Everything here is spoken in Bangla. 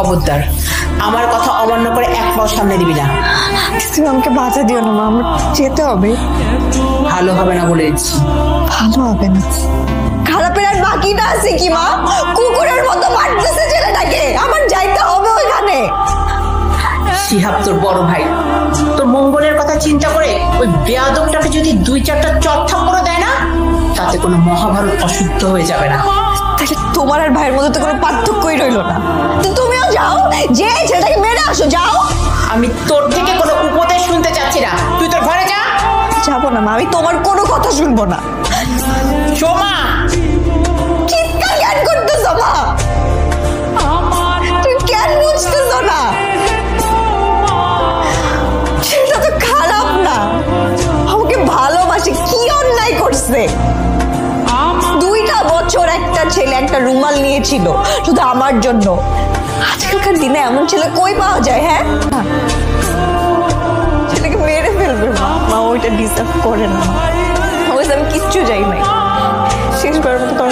খবরদার আমার কথা অমান্য করে এক পাও সামনে দিবি না। তুমি আমাকে বাধা দিও না মা, আমার যেতে হবে। ভালো হবে না বলে দিচ্ছি। ভালো হবে না। খারাপের আর বাকিটা আছে কি মা? কুকুরের মতো মারতেছে ছেলেটাকে, আমার যাইতে হবে ওইখানে। শিহাব তোর বড় ভাই, তোর মঙ্গলের কথা চিন্তা করে ওই বেয়াদবটাকে যদি 2-4টা চট থাপ্পড় দেয় না, তাতে কোনো মহাভারত অশুদ্ধ হয়ে যাবে না। তাহলে তোমার আর ভাইয়ের মধ্যে তো কোনো পার্থক্যই রইলো না। তো তুমিও যাও, যে ছেলেটাকে মেরে আসো, যাও। আমি তোর থেকে কোনো উপদেশ শুনতে চাচ্ছি না, তুই তোর ঘরে যা। যাবো না মা, আমি তোমার কোনো কথা শুনবো না। সোমা, চিৎকার কেন করতেছো মা? তুমি কেন বুঝতেছো না? সেটা তো খারাপ না, আমাকে ভালোবাসে, কি অন্যায় করছে? 2টা বছর একটা ছেলে একটা রুমাল নিয়েছিল শুধু আমার জন্য। আজকালকার দিনে এমন ছেলে কই পাওয়া যায়? হ্যাঁ, ছেলেকে মেরে ফেলবে মা। মা ওইটা ডিজার্ভ করে না। আমি কিচ্ছু যাই নাই, শেষবার মতো তোমার